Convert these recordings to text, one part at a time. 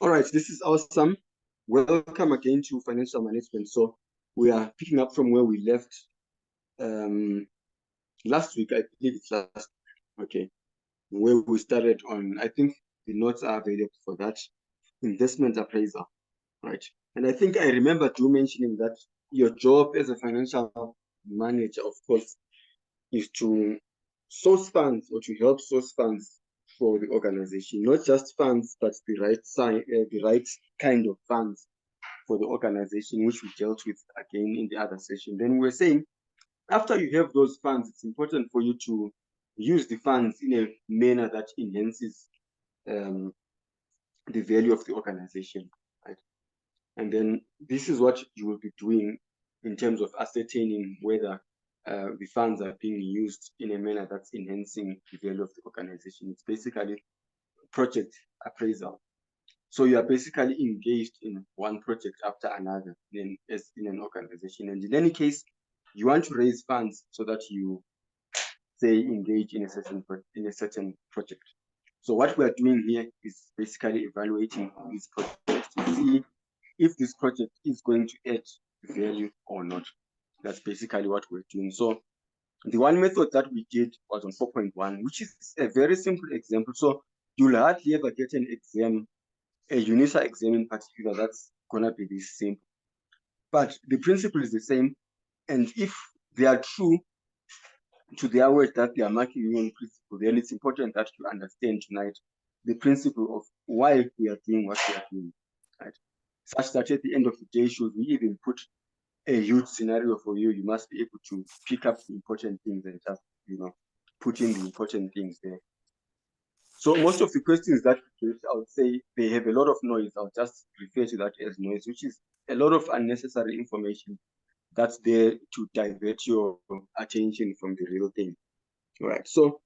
All right, this is awesome. Welcome again to financial management. So we are picking up from where we left last week. I believe it's last week. Okay, where we started on. I think the notes are available for that. Investment appraiser, right? And I think I remember you mentioning that your job as a financial manager, of course, is to source funds or to help source funds for the organization, not just funds, but the right kind of funds for the organization, which we dealt with again in the other session. Then we're saying, after you have those funds, it's important for you to use the funds in a manner that enhances the value of the organization, right? And then this is what you will be doing in terms of ascertaining whether the funds are being used in a manner that's enhancing the value of the organization. It's basically project appraisal. So you are basically engaged in one project after another as in an organization. And in any case, you want to raise funds so that you say engage in a certain project. So what we are doing here is basically evaluating this project to see if this project is going to add value or not. That's basically what we're doing. So the one method that we did was on 4.1, which is a very simple example. So you'll hardly ever get an exam, a UNISA exam in particular, that's gonna be this simple. But the principle is the same. And if they are true to their word that they are marking you on principle, then it's important that you understand tonight the principle of why we are doing what we are doing, right? Such that at the end of the day, should we even put a huge scenario for you, you must be able to pick up the important things and just, put in the important things there. So most of the questions that we get, I would say they have a lot of noise. I'll just refer to that as noise, which is a lot of unnecessary information that's there to divert your attention from the real thing. All right. So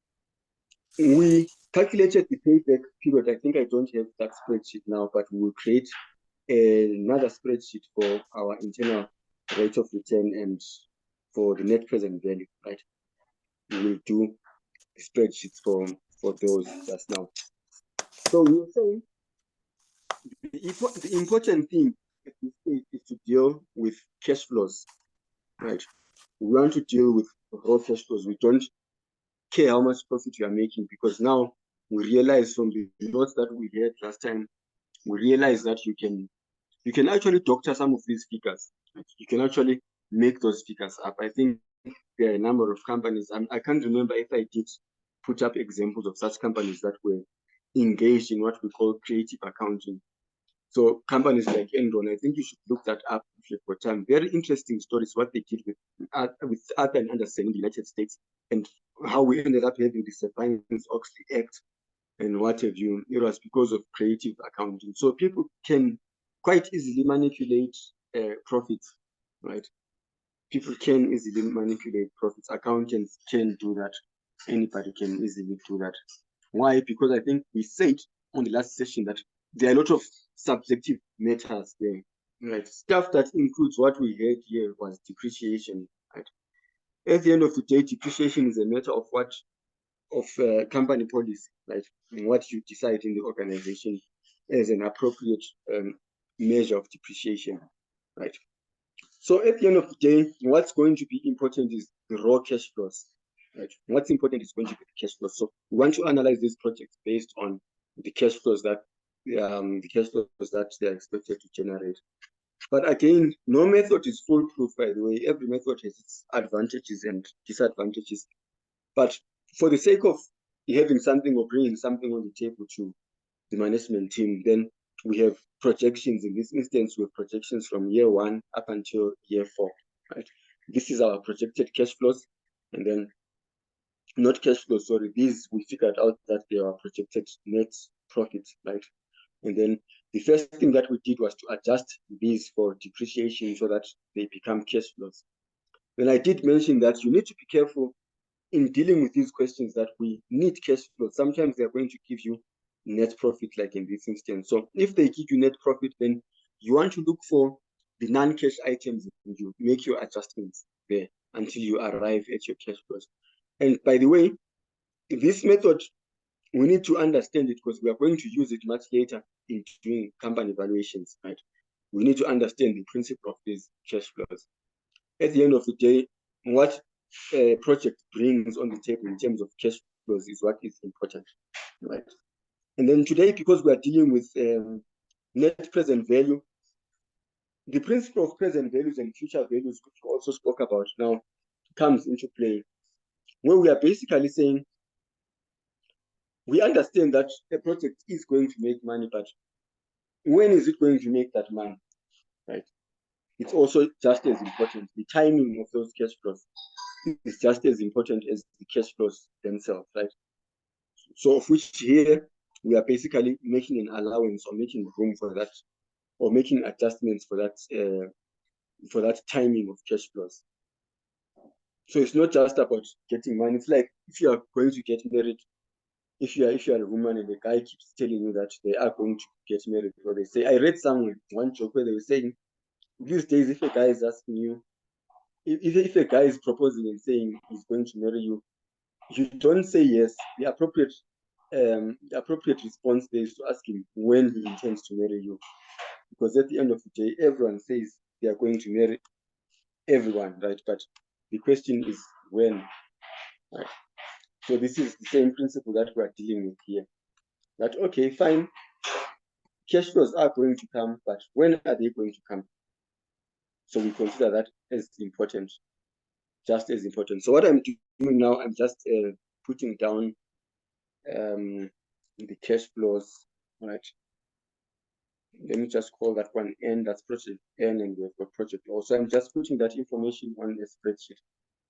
we calculated the payback period. I think I don't have that spreadsheet now, but we will create another spreadsheet for our internal rate of return and for the net present value, right? We will do spreadsheets for those just now. So we will say the important thing at this stage is to deal with cash flows, right? We want to deal with raw cash flows. We don't care how much profit you are making, because now we realize from the notes that we had last time, we realize that you can actually doctor some of these figures. You can actually make those figures up. I think there are a number of companies. I can't remember if I did put up examples of such companies that were engaged in what we call creative accounting. So companies like Enron, I think you should look that up if you've got time. Very interesting stories, what they did with Arthur and Andersen in the United States, and how we ended up having the Sarbanes-Oxley Act and what have you. It was because of creative accounting. So people can quite easily manipulate profits, right? People can easily manipulate profits. Accountants can do that. Anybody can easily do that. Why? Because I think we said on the last session that there are a lot of subjective matters there, right? Stuff that includes what we heard here was depreciation, right? At the end of the day, depreciation is a matter of company policy, right? And what you decide in the organization as an appropriate measure of depreciation, right? So at the end of the day, what's going to be important is the raw cash flows, right? What's important is going to be the cash flows. So we want to analyze these projects based on the cash flows that they are expected to generate. But again, no method is foolproof, by the way. Every method has its advantages and disadvantages. But for the sake of having something or bringing something on the table to the management team, then we have projections. In this instance, we have projections from year 1 up until year 4, right? This is our projected cash flows, and then not cash flows, sorry, these we figured out that they are projected net profits, right? And then the first thing that we did was to adjust these for depreciation so that they become cash flows. Then I did mention that you need to be careful in dealing with these questions, that we need cash flow. Sometimes they're going to give you net profit, like in this instance. So if they give you net profit, then you want to look for the non-cash items and you make your adjustments there until you arrive at your cash flows. And by the way, this method we need to understand it because we are going to use it much later in doing company valuations, right? We need to understand the principle of these cash flows. At the end of the day, what a project brings on the table in terms of cash flows is what is important, right? And then today, because we are dealing with net present value, the principle of present values and future values, which we also spoke about now, comes into play, where we are basically saying we understand that a project is going to make money, but when is it going to make that money, right? It's also just as important. The timing of those cash flows is just as important as the cash flows themselves, right? So of which here we are basically making an allowance or making room for that, or making adjustments for that timing of cash flows. So it's not just about getting money. It's like if you are going to get married, if you are a woman and the guy keeps telling you that they are going to get married, or they say, I read somewhere one joke where they were saying these days if a guy is asking you, if a guy is proposing and saying he's going to marry you, you don't say yes. The appropriate response there is to ask him when he intends to marry you, because at the end of the day, everyone says they are going to marry everyone, right? But the question is when, right? So this is the same principle that we are dealing with here. That okay, fine, cash flows are going to come, but when are they going to come? So we consider that as important, just as important. So what I'm doing now, I'm just putting down the cash flows, right? Let me just call that one N, that's project N, and we've got project O. So I'm just putting that information on a spreadsheet.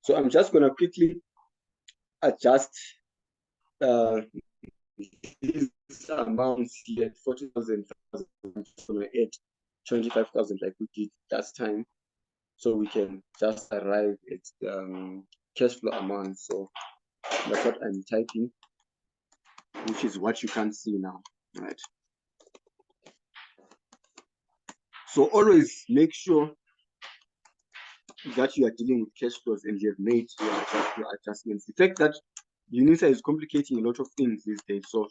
So I'm just going to quickly adjust these amounts here, 40,000, I'm just going to add 25,000 like we did last time, so we can just arrive at cash flow amount. So that's what I'm typing, which is what you can see now, right? So always make sure that you are dealing with cash flows and you have made your adjustments. The fact that UNISA is complicating a lot of things these days, so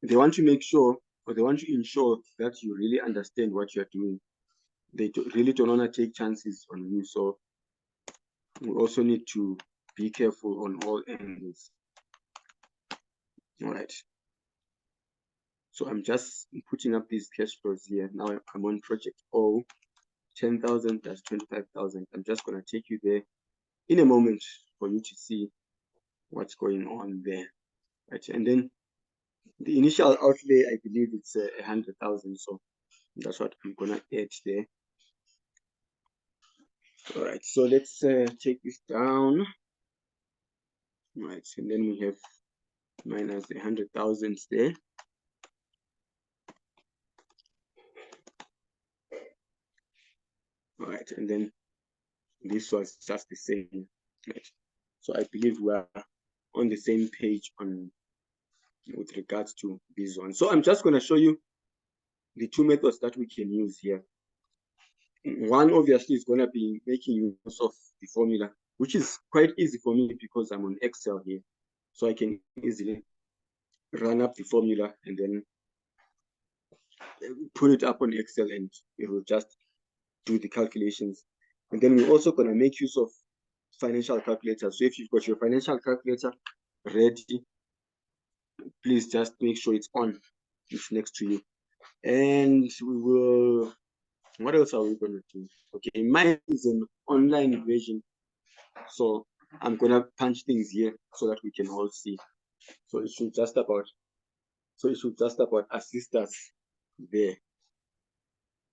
they want to make sure, or they want to ensure that you really understand what you're doing. They really don't want to take chances on you, so we also need to be careful on all angles. All right. So I'm just putting up these cash flows here. Now I'm on project O, 10,000 plus 25,000. I'm just going to take you there in a moment for you to see what's going on there, right? And then the initial outlay, I believe it's 100,000, so that's what I'm gonna add there. All right, so let's take this down. All right, and then we have minus 100,000 there. All right, and then this was just the same, right? So I believe we are on the same page with regards to this one. So I'm just going to show you the two methods that we can use here. One obviously is going to be making use of the formula, which is quite easy for me because I'm on Excel here. So I can easily run up the formula and then put it up on Excel and it will just do the calculations. And then we're also going to make use of financial calculators. So if you've got your financial calculator ready, please just make sure it's on, it's next to you. And we will, what else are we going to do? Okay, mine is an online version. So I'm going to punch things here so that we can all see. So it should just about assist us there.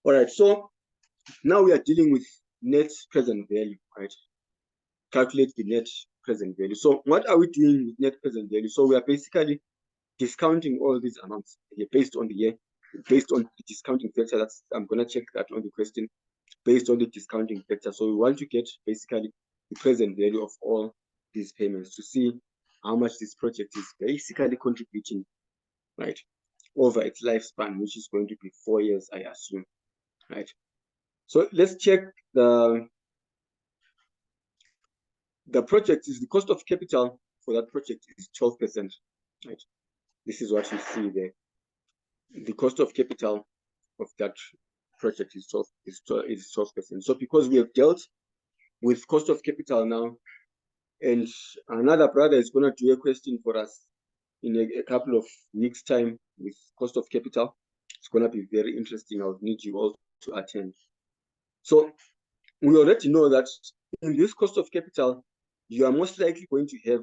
All right, so now we are dealing with net present value, right? Calculate the net present value. So what are we doing with net present value? So we are basically discounting all these amounts here based on the discounting factor. That's, I'm gonna check that on the question, based on the discounting factor. So we want to get basically the present value of all these payments to see how much this project is basically contributing, right, over its lifespan, which is going to be 4 years, I assume, right? So let's check the project. Is the cost of capital for that project is 12%, right? This is what you see there. The cost of capital of that project is 12%. So because we have dealt with cost of capital now, and another brother is going to do a question for us in a couple of weeks' time with cost of capital. It's going to be very interesting. I'll need you all to attend. So we already know that in this cost of capital, you are most likely going to have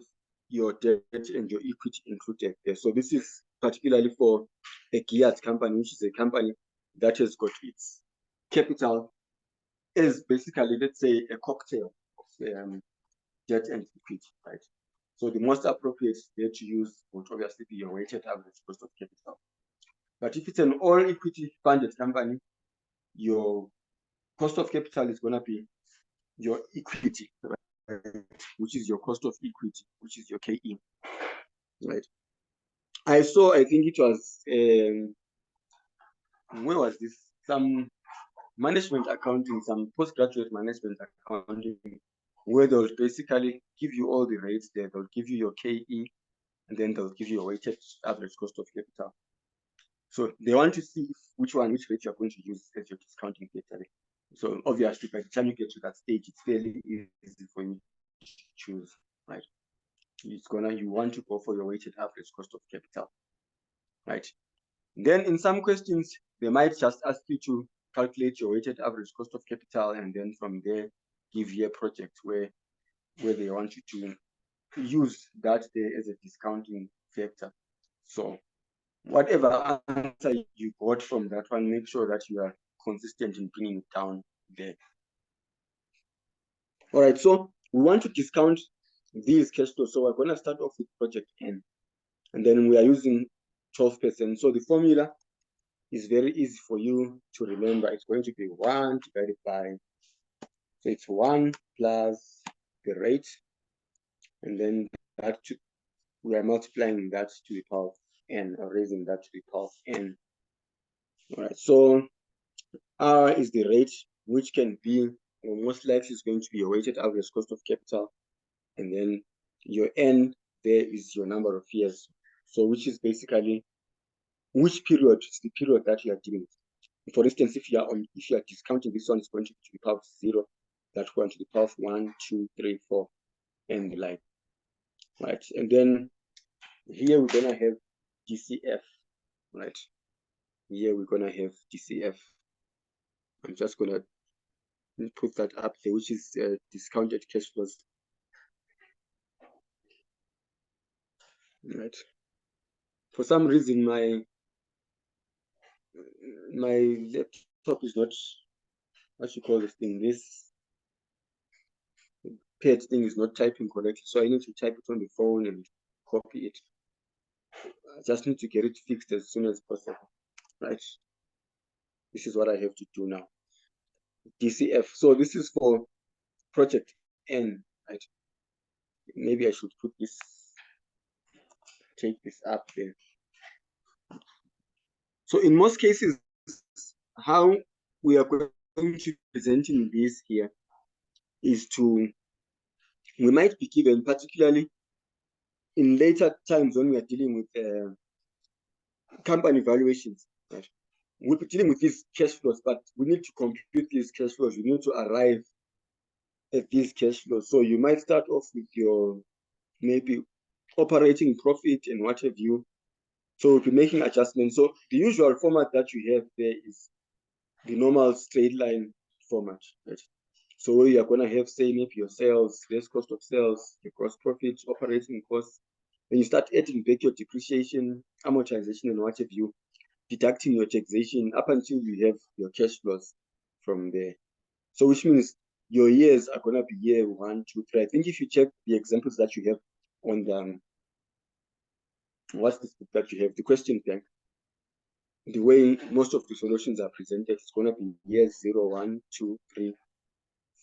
your debt and your equity included there. So this is particularly for a geared company, which is a company that has got its capital as basically, let's say, a cocktail of debt and equity, right? So the most appropriate there to use would obviously be your weighted average cost of capital. But if it's an all equity funded company, your cost of capital is going to be your equity, right? Which is your cost of equity, which is your KE, right? I think it was, where was this? Some management accounting, some postgraduate management accounting, where they'll basically give you all the rates there. They'll give you your KE, and then they'll give you a weighted average cost of capital. So they want to see which rate you're going to use as your discounting factor. So obviously, by the time you get to that stage, it's fairly easy for you to choose, right? You want to go for your weighted average cost of capital, right? Then in some questions, they might just ask you to calculate your weighted average cost of capital, and then from there, give you a project where they want you to use that there as a discounting factor. So whatever answer you got from that one, make sure that you are consistent in bringing it down there. All right, so we want to discount these cash flows. So we're going to start off with project N, and then we are using 12%. So the formula is very easy for you to remember. It's going to be 1 divided by, so it's 1 plus the rate, and then we are multiplying that to the power of n, or raising that to the power of n. All right, so R is the rate, which can be, or most likely is going to be your weighted average cost of capital, and then your n there is your number of years. So which is basically which period is the period that you are dealing with. For instance, if you are discounting this one, it's going to be to the power of 0, that one to the power of 1, 2, 3, 4, and the like. Right, and then here we're gonna have DCF, right? Here we're gonna have DCF. I'm just gonna put that up there, which is discounted cash flows. Right. For some reason, my laptop is not, what you call this thing, this pad thing is not typing correctly, so I need to type it on the phone and copy it. I just need to get it fixed as soon as possible, right? This is what I have to do now. DCF. So this is for project N, right? Maybe I should put this, take this up there. So in most cases, how we are going to presenting this here is we might be given, particularly in later times when we are dealing with company valuations, right? We'll be dealing with these cash flows, but we need to compute these cash flows. We need to arrive at these cash flows. So you might start off with your maybe operating profit and what have you. So we'll be making adjustments. So the usual format that you have there is the normal straight line format, right? So where you are going to have, say, maybe your sales, less cost of sales, your gross profit, operating costs. Then you start adding back your depreciation, amortization, and what have you, deducting your taxation up until you have your cash flows from there. So which means your years are going to be year 1, 2, 3. I think if you check the examples that you have on the, what's this book that you have, the question bank, the way most of the solutions are presented, it's going to be years 0, 1, 2, 3,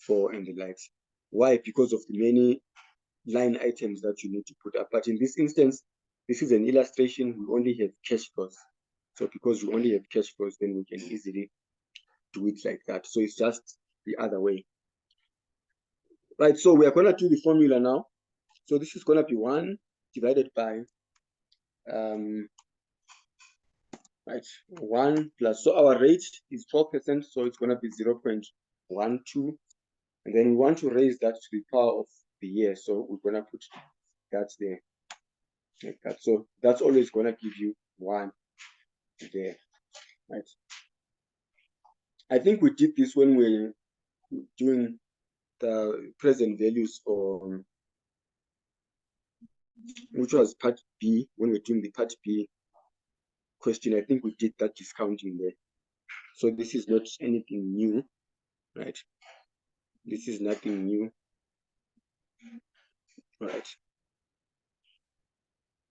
4, and the likes. Why? Because of the many line items that you need to put up. But in this instance, this is an illustration. We only have cash flows. So because we only have cash flows, then we can easily do it like that. So it's just the other way. Right, so we are going to do the formula now. So this is going to be 1 divided by right, 1 plus, so our rate is 12%, so it's going to be 0.12, and then we want to raise that to the power of the year, so we're going to put that there like that. So that's always going to give you 1 there, right? I think we did this when we're doing the present values, or which was part B, when we're doing the part B question. I think we did that discounting there. So this is not anything new, right? This is nothing new, right?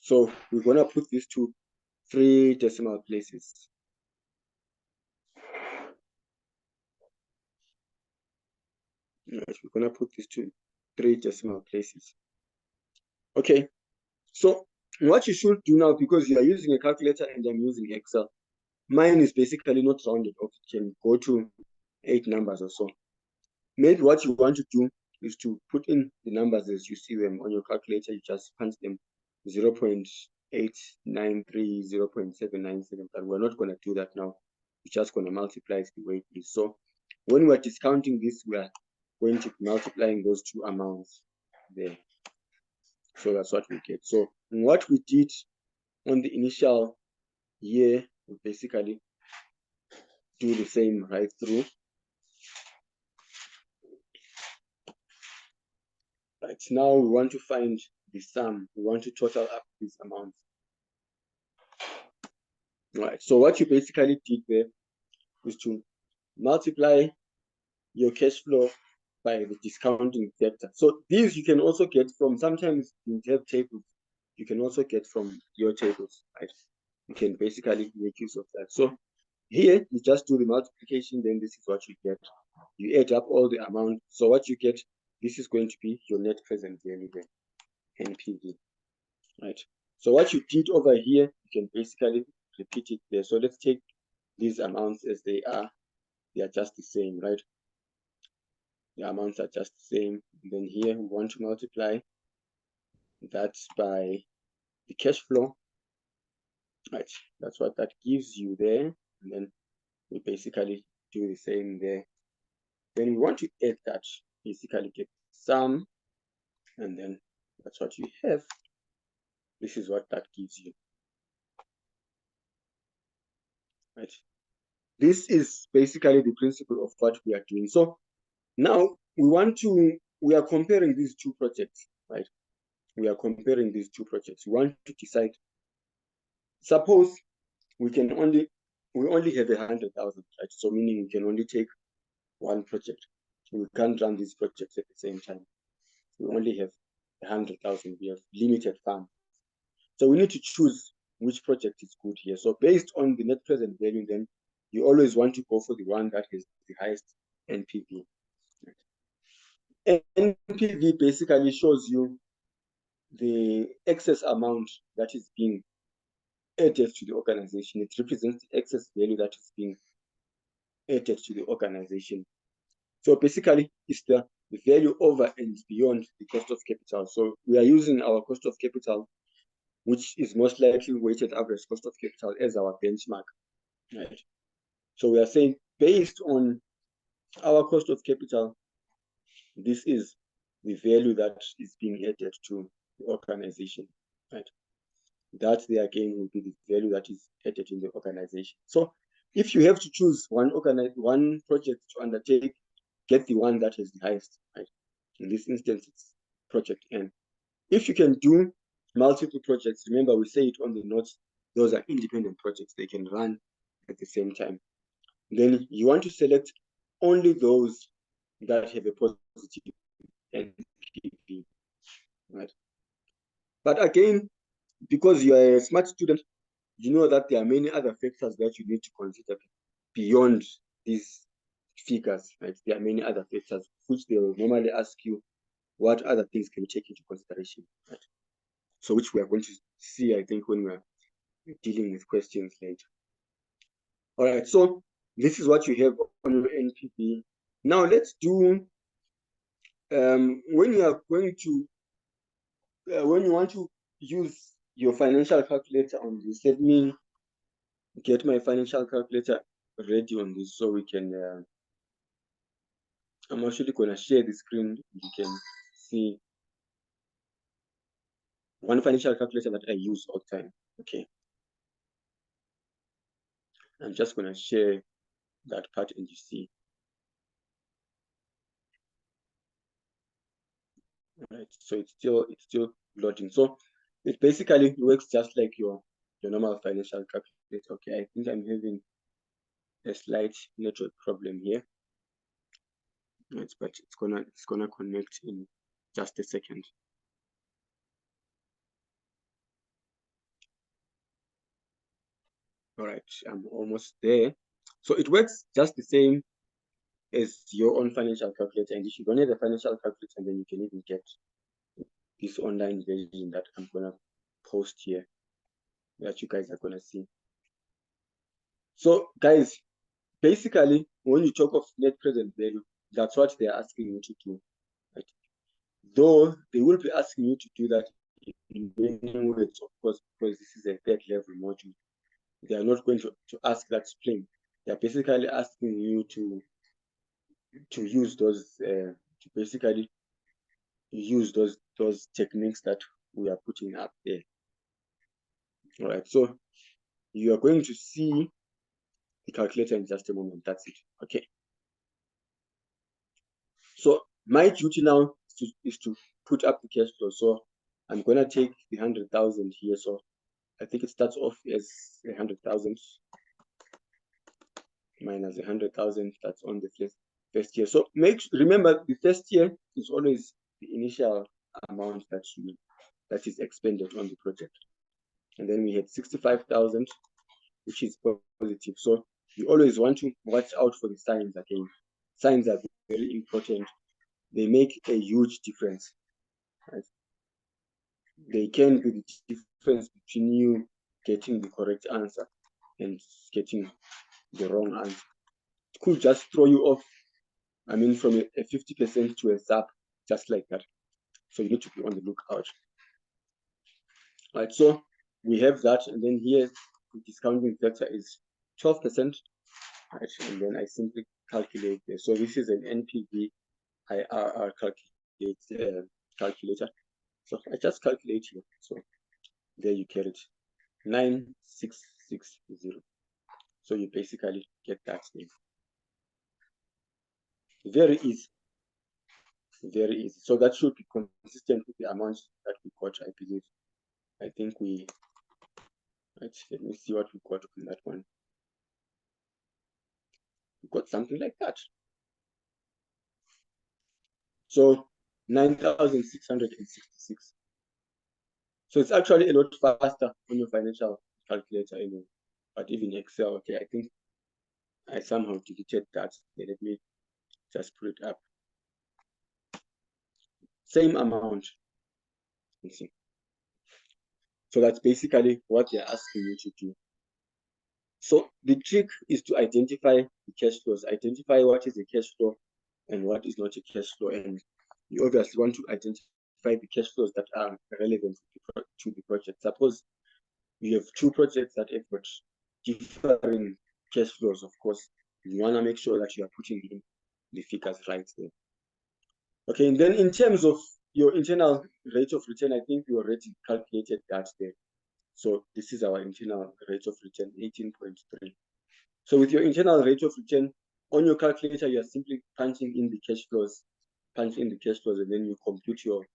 So we're gonna put this to 3 decimal places. Right, we're gonna put this to 3 decimal places. Okay, so what you should do now, because you are using a calculator and I'm using Excel, mine is basically not rounded off. It can go to 8 numbers or so. Maybe what you want to do is to put in the numbers as you see them on your calculator. You just punch them 0.893, 0.797, but we're not going to do that now. We're just going to multiply it the way it is. So when we're discounting this, we are going to be multiplying those two amounts there. So that's what we get. So what we did on the initial year, we basically do the same right through. Right, now we want to find the sum. We want to total up these amounts. Right, so what you basically did there is to multiply your cash flow by the discounting factor. So these you can also get from, sometimes you have tables, you can also get from your tables, right? You can basically make use of that. So here you just do the multiplication, then this is what you get. You add up all the amount. So what you get, this is going to be your net present value then, NPV, right? So what you did over here, you can basically repeat it there. So let's take these amounts as they are. They are just the same, right? The amounts are just the same. And then here we want to multiply that by the cash flow, right? That's what that gives you there. And then we basically do the same there. Then we want to add that, basically get sum, and then that's what you have. This is what that gives you, right? This is basically the principle of what we are doing. So now we are comparing these two projects, right? We are comparing these two projects. We want to decide, suppose we only have 100,000, right? So meaning we can only take one project. We can't run these projects at the same time. We only have 100,000. We have limited funds. So we need to choose which project is good here. So based on the net present value, then you always want to go for the one that has the highest NPV. NPV basically shows you the excess amount that is being added to the organization. It represents the excess value that is being added to the organization. So basically, it's the value over and beyond the cost of capital. So we are using our cost of capital, which is most likely weighted average cost of capital, as our benchmark, right? So we are saying, based on our cost of capital, this is the value that is being added to the organization, right? That there again will be the value that is added in the organization. So if you have to choose one project to undertake, get the one that is the highest, right? In this instance, it's project N. If you can do multiple projects, remember we say it on the notes, those are independent projects. They can run at the same time. Then you want to select only those that have a positive NPV, right? But again, because you are a smart student, you know that there are many other factors that you need to consider beyond these figures, right? There are many other factors which they will normally ask you, what other things can you take into consideration, right? So which we are going to see, I think, when we are dealing with questions later. All right, so this is what you have on your NPV. Now let's do, when you are going to, when you want to use your financial calculator on this. Let me get my financial calculator ready on this so we can. I'm actually gonna share the screen. You can see one financial calculator that I use all the time. Okay. I'm just gonna share that part and you see. All right. So it's still loading. So it basically works just like your normal financial calculator. Okay, I think I'm having a slight network problem here. Right, but it's gonna connect in just a second. All right, I'm almost there. So it works just the same as your own financial calculator. And if you don't have a financial calculator, then you can even get this online version that I'm gonna post here that you guys are gonna see. So guys, basically, when you talk of net present value, that's what they're asking you to do. Right? Though they will be asking you to do that in many words, of course, because this is a third level module. They are not going to ask that plain. They're basically asking you to use those to basically use those techniques that we are putting up there. All right, so you are going to see the calculator in just a moment. That's it. Okay. So my duty now is to put up the cash flow. So I'm gonna take the 100,000 here. So I think it starts off as 100,000 minus 100,000. That's on the first year. So remember the first year is always the initial amount that is expended on the project. And then we had 65,000, which is positive. So you always want to watch out for the signs again. Signs are very important. They make a huge difference. Right? They can be the difference between you getting the correct answer and getting the wrong answer. It could just throw you off. I mean, from a 50% to a zap, just like that. So you need to be on the lookout. Right, so we have that, and then here the discounting factor is 12%. Right, and then I simply calculate this. So this is an NPV IRR calculator. So I just calculate here. So there you get it, 9660. So you basically get that thing. Very easy. Very easy. So that should be consistent with the amount that we got, I believe. I think we, right, let me see what we got on that one. We got something like that. So 9,666. So it's actually a lot faster on your financial calculator, anyway. But even Excel, okay, I think I somehow deleted that. Let me just put it up. Same amount. You see. So that's basically what they're asking you to do. So the trick is to identify the cash flows, identify what is a cash flow and what is not a cash flow. And you obviously want to identify the cash flows that are relevant to the project. Suppose you have two projects that have got different cash flows, of course. You want to make sure that you are putting in the figures right there. Okay, and then in terms of your internal rate of return, I think we already calculated that there. So this is our internal rate of return, 18.3. So with your internal rate of return, on your calculator, you are simply punching in the cash flows, and then you compute your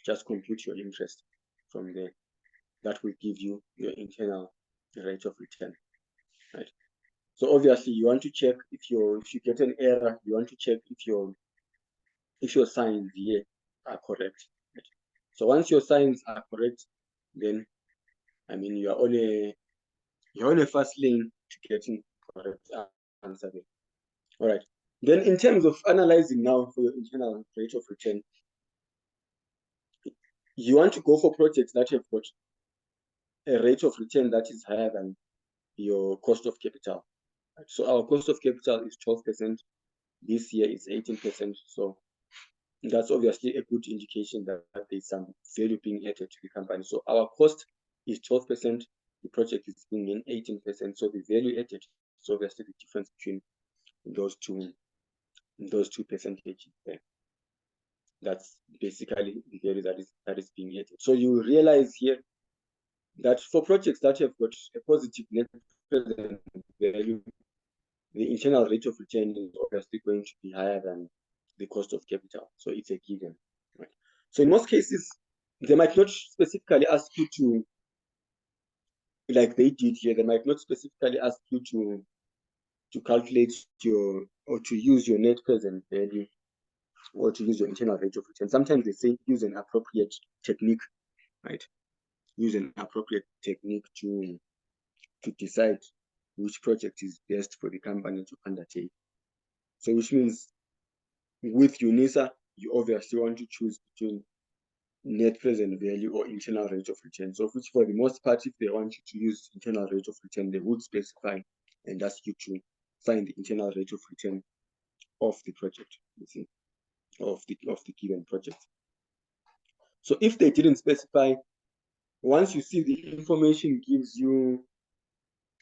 just compute your interest from there. That will give you your internal rate of return, right? So obviously you want to check if you get an error, you want to check if your signs here are correct. Right? So once your signs are correct, then I mean you're on a fast lane to getting correct answer there. All right. Then in terms of analyzing now for your internal rate of return, you want to go for projects that have got a rate of return that is higher than your cost of capital. So our cost of capital is 12%. This year is 18%. So that's obviously a good indication that there's some value being added to the company. So our cost is 12%, the project is being in 18%. So the value added is obviously the difference between those two percentages there. That's basically the value that is being added. So you realize here that for projects that have got a positive net present value, the internal rate of return is obviously going to be higher than the cost of capital. So it's a given. Right? So in most cases, they might not specifically ask you to, like they did here, they might not specifically ask you to calculate your, or to use your net present value, or to use your internal rate of return. Sometimes they say use an appropriate technique, right? Use an appropriate technique to decide which project is best for the company to undertake. So which means with UNISA, you obviously want to choose between net present value or internal rate of return. So which for the most part, if they want you to use internal rate of return, they would specify and ask you to find the internal rate of return of the project, you see, of the given project. So if they didn't specify, once you see the information gives you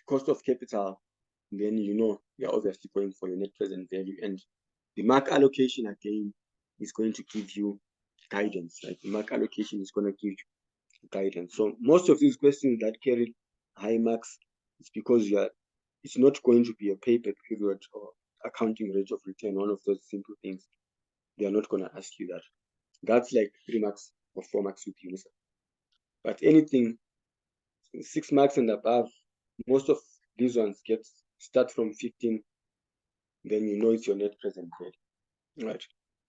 cost of capital, then you know you're obviously going for your net present value. And the mark allocation again is going to give you guidance, right? The mark allocation is going to give you guidance. So most of these questions that carry high marks is because it's not going to be a paper period or accounting rate of return, one of those simple things. They are not going to ask you that. That's like 3 marks or 4 marks with UNISA. But anything 6 marks and above, most of these ones start from 15, then you know it's your net present value. Right.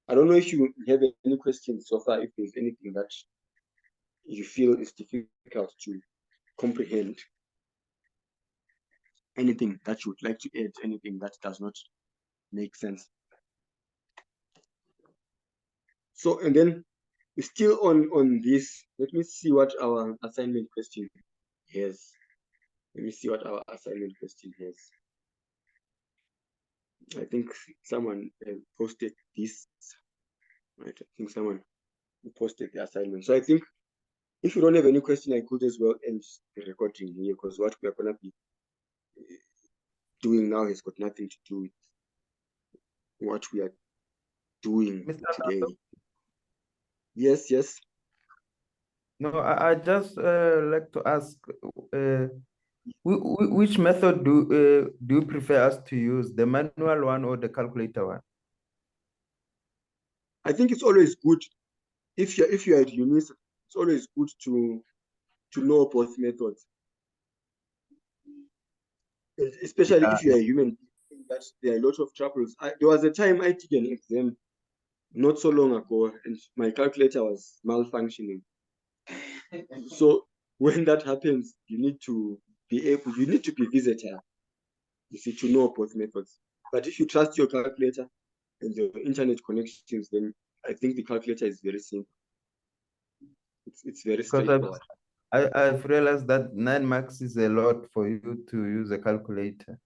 I don't know if you have any questions so far, if there's anything that you feel is difficult to comprehend, anything that you would like to add, anything that does not make sense. So, and then still on this, let me see what our assignment question has. Let me see what our assignment question has. I think someone posted this, right? I think someone posted the assignment. So I think if you don't have any question, I could as well end the recording here, because what we are going to be doing now has got nothing to do with what we are doing today. Yes, yes. No, I just like to ask, which method do you prefer us to use, the manual one or the calculator one? I think it's always good if you're at UNISA, it's always good to know both methods, especially if you're a human being, that there are a lot of troubles. There was a time I took an exam not so long ago, and my calculator was malfunctioning. So when that happens, you need to be versatile, you see, to know both methods. But if you trust your calculator and your internet connections, then I think the calculator is very simple. It's very straightforward. I've realized that 9 marks is a lot for you to use a calculator.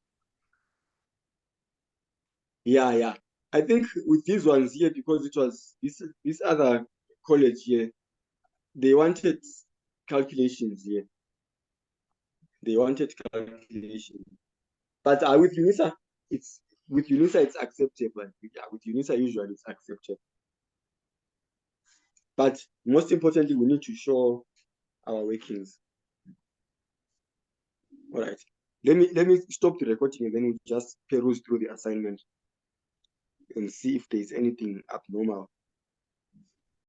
Yeah. I think with these ones here, because it was this other college here, they wanted calculations here. They wanted calculations. But with UNISA, it's acceptable. Yeah, with UNISA, usually it's acceptable. But most importantly, we need to show our workings. All right. Let me stop the recording, and then we'll just peruse through the assignment and see if there's anything abnormal